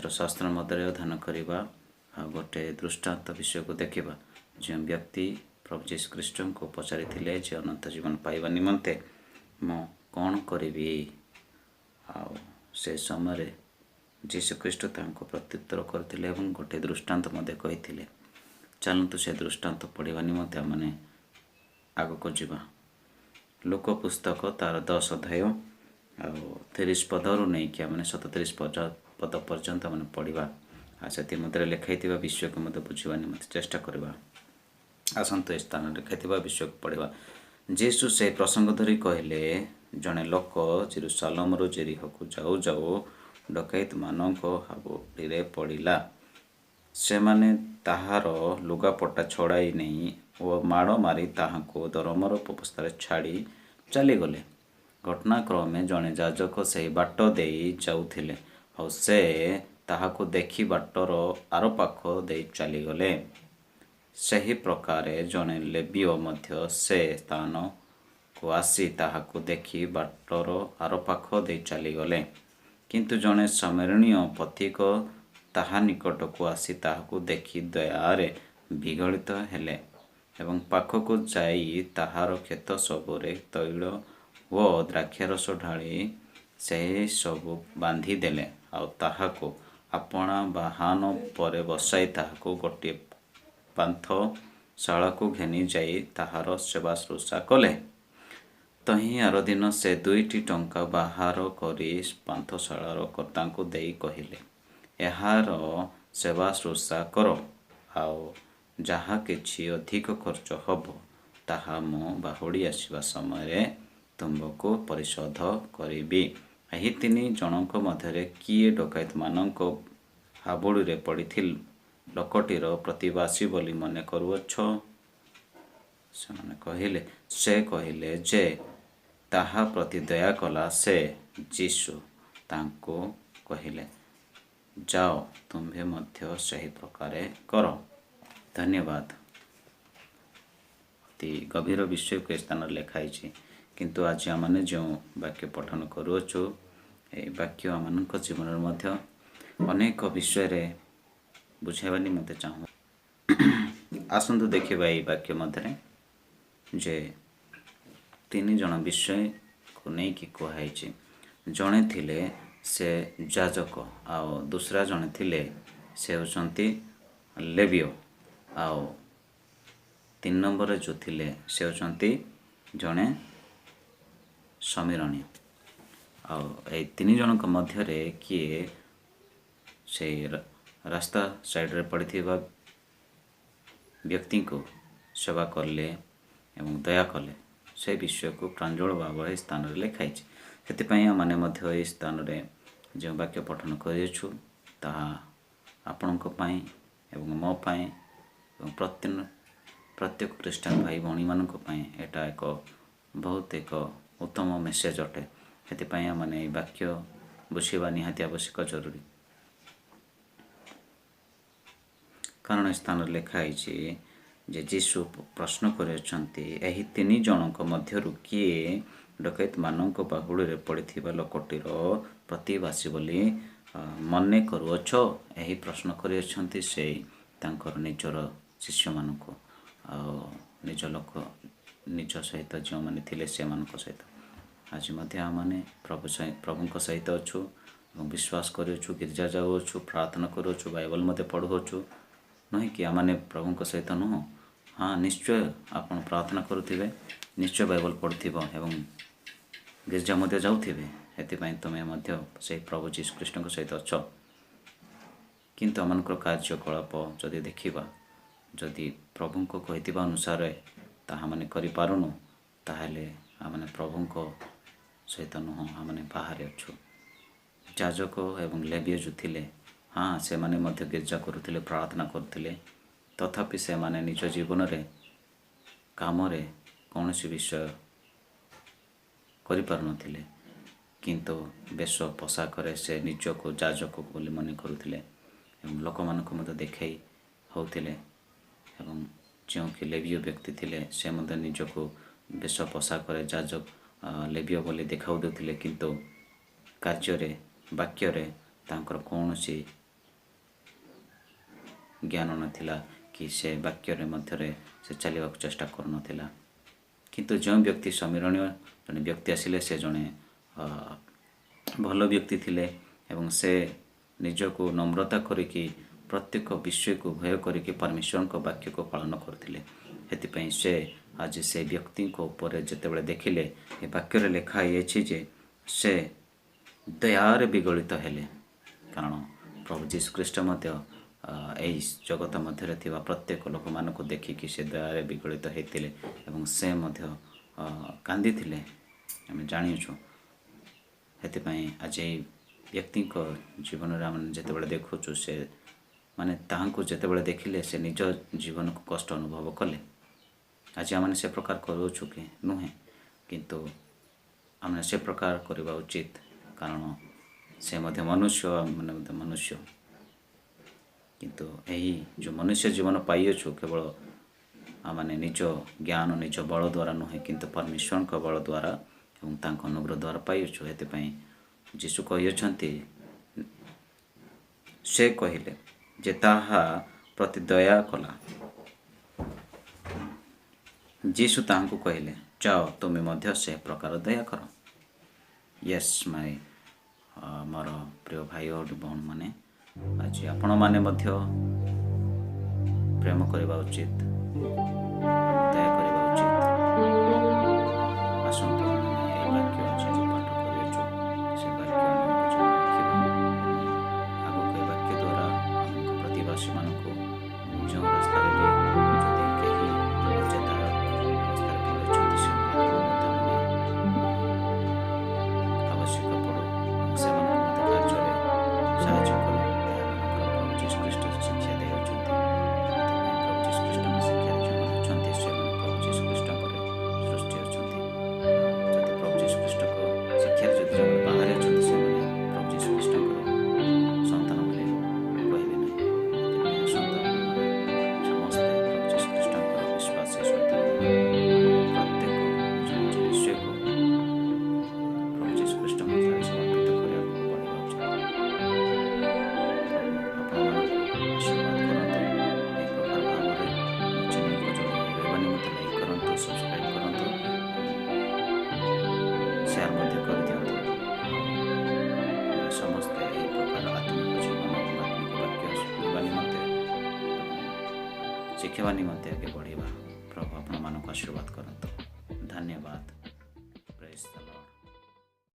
पवित्र शास्त्र मध्य अध्ययन करवा गोटे दृष्टांत विषय को देखा जो व्यक्ति प्रभु जीशु ख्रीष्ट को पचारि जे अनंत जीवन पाइबा निमंते मु कौन करी से समय जीशु ख्रीष्ट प्रत्युत्तर करते गोटे दृष्टांत कही चलतु से दृष्टांत पढ़ा निमंते आमने आग को जीवा लोक पुस्तक तार 10 अध्याय 30 पदरू नहीं कि आम 37 पद पर्यंत मैंने पढ़ा से मध्य लिखाई विषय को मत बुझा निमंते चेष्टा करवा आसतु स्थान लिखाई विषय को पढ़ा जेसु से प्रसंग धरी कहले जड़े लोक जेरुसालेम जेरिहो को जाऊ जाऊ डकैत मानक हाबुड़ी पड़ा से माने ताहार लुगापटा छड़ाई नहीं और माड़ मारी ताहाको दरमर अवस्था छाड़ी चलीगले। घटनाक्रमे जड़े जाजक से बाट दे जाऊथिले और से ताहाको देखी बाटर आर पाख दे चलीगले। सही प्रकार जड़े लेवीय मध्य से स्थान को आसी ताहाको देखी बाटर आर पाख दे चलीगले। किंतु जड़े सामरणीय पथिक ताहा निकट को आसी ताहाको देखी दयारे विगलित हेले एवं पाखक जाई ताहार क्षेत सबरे तैल व द्राक्षारस ढाली से सबु बांधी देले आउ ताहाको आपणा बाहन पर बसाई ताहाको गोटे पांथशाला को घेनी जाई ताहार सेवा शुश्रूषा कले। तही आर दिन से 2टी टंका बाहर करी पांथशालार कर्ता को देई कहिले एहार सेवा शुश्रूषा कर आउ जहाँ किछि अधिक खर्च हब ताहा मु बाहुड़ी आसवा समय तुमको परिशोध करी। एही 3 जनक मध्य किए डकैत मानक हाबुड़ी पड़ी लोकटीर प्रतिवासी बोली मन करुअछ से कहले जे ताहा प्रति दया कला से जीशु तांको कहले जाओ तुम्हें मध्य सही प्रकार कर। धन्यवाद। अति गभीर विषय को स्थान लिखाई किंतु आज आम जो वाक्य पठन करुचु ए वाक्य आम जीवन में अनेक विषय बुझाइबा निमंते चाहूँ। आसतु देखिबा ए वाक्य मध्य जे 3 जन विषय को नहीं कि कहुई जड़े थिले से जाजक आउ दूसरा जड़े थिले से होचंती लेवीय आउ 3 नंबर जो थिले से होचंती जड़े समीरणी आउ ए 3 जनक मध्य किए से रास्ता साइड रे पड़ी व्यक्ति को सेवा करले एवं दया कले से विषय को प्रांजल भाव स्थान में लिखाई से मैंने स्थान में जो वाक्य पठन करूँ ताहा आपणों एवं मो पाई प्रत्येक ख्रीष्टान भाई भणी मान एटा एक बहुत एक उत्तम मेसेज अटे से मैंने वाक्य बुझा निहाती आवश्यक जरूरी कारण स्थान लिखाई जे जीशु प्रश्न करी 3 जनक मध्यरु किए डकैत मानक बाहुड़ी पड़ी लोकटीर प्रतिवासी बोली मने करुअछ यही प्रश्न करी से निजर शिष्य मानक निज लोक निज सहित जो मैंने थिले से मानक सहित आज मैंने प्रभु सहित अच्छु विश्वास करुँ गिरजा जाऊँ प्रार्थना करुँ बाइबल मत पढ़ुचु नहीं कि आमने प्रभु सहित नुह। हाँ निश्चय आप प्रार्थना करुवे निश्चय बाइबल पढ़ुव एवं गिरजा मध्य जाऊे से तुम्हें से प्रभु जीशु ख्रीष्ट सहित अच्छ किंतु आम कार्यकलाप जदि देखा जदि प्रभु को कही अनुसार ताहा माने करिपारुनु ताहले आमने प्रभु सहित नुह आमने बाहर अच्छु। जाजक एवं लेवीय जो थिले हाँ से माने मध्य गिरजा करुले प्रार्थना करुले तथापि से माने निज जीवन रे काम रे कौन सी विषय करिपारुनथिले किंतु बेश पोशाक से निजको जाजक बोली मन करुले एवं लोक मानक मध्य देखाई होउथिले एवं जो कि लेवीय व्यक्ति थिले से मध्य निजको बेश पोशाक जाजक लेवीय बोली देखाऊ देउथिले किंतु कार्य वाक्य तांकर कौन सी ज्ञान नथिला कि से वाक्य मध्य से चलने चेष्टा करुनथिला। किंतु जो व्यक्ति समीरणीय जड़े व्यक्ति आसिले से जड़े भल व्यक्ति थिले एवं से निजको नम्रता करिकी प्रत्येक विषय को भय करिकी परमेश्वर को वाक्य को पालन करथिले। हेतिपई से आज से व्यक्ति को ऊपर जेतेबेले देखिले ए वाक्य लेखा है जे से दयारे विगलित हेले, कारण प्रभु जीशु ख्रीष्ट मध्य यही जगत मध्य थिबा प्रत्येक लोक मान को देखिकी से दयारे विगलित होते एवं से मध्य कांदी थिले आम जानिछु। हेतिपई आज व्यक्ति को जीवन में आम जितेबाला देखुचु से माने ताहांको जितेबाला देखिले से निज जीवन को कष्ट अनुभव कले। आज आम से प्रकार करूछु कि नुहे, किंतु आम से प्रकार करवा उचित, कारण से मध्य मनुष्य मैंने मध्य मनुष्य। किंतु यही जो मनुष्य जीवन पाइछु केवल आमने निज ज्ञान निज बल द्वारा नुहे, किंतु परमेश्वर का बल द्वारा एवं तांको अनुग्रह द्वारा पाइछु। हेतिपई जीशु कहते से कहले जे ताहा प्रति दया कला। जीशु तांको कहले जाओ तुम्हें मध्य से प्रकार दया कर। यस माय मोर प्रिय भाई और बहन माने, आज आपण माने मध्य प्रेम करवा उचित, दया करवा उचित। आसंतु ए वाक्य आज जो पाठ करियो से वाक्य हमको जीवन रखिबा। आगो के वाक्य द्वारा हमको प्रतिवासी मानको जो रास्ता रे जदि केही अचेता रास्ता रे पड़े से आवश्यक पड़ो से मानको मते कार्य रे साहाय्य करो। प्रभु जीशु ख्रीष्ट शिक्षा दे होचंती। प्रभु जीशु ख्रीष्ट शिक्षा जो होचंती से प्रभु जीशु ख्रीष्ट सृष्टि होचंती। जदि प्रभु जीशु ख्रीष्ट को शिक्षा जदि जो बाहर होचंती से प्रभु जीशु ख्रीष्ट संतान बोले कहबे नहीं। संतान समस्त प्रभु जीशु ख्रीष्ट विश्वास सहित प्रत्येक जो विषय को प्रभु जीशु ख्रीष्ट मध्य समर्पित करने को पड़ेगा उचित। आशीर्वाद करते एक प्रकार भाव में चैनल को जो रहने निमित्त लाइक करते, सब्सक्राइब करते, शेयर मध्य कर दियंतु। समस्त एक प्रकार आत्मिक जीवन आत्मिक वाक्य सुनवा निमंते शिखवा निमंते आगे बढ़िबा। प्रभु आपण मानक आशीर्वाद करंतु। धन्यवाद। Praise the Lord.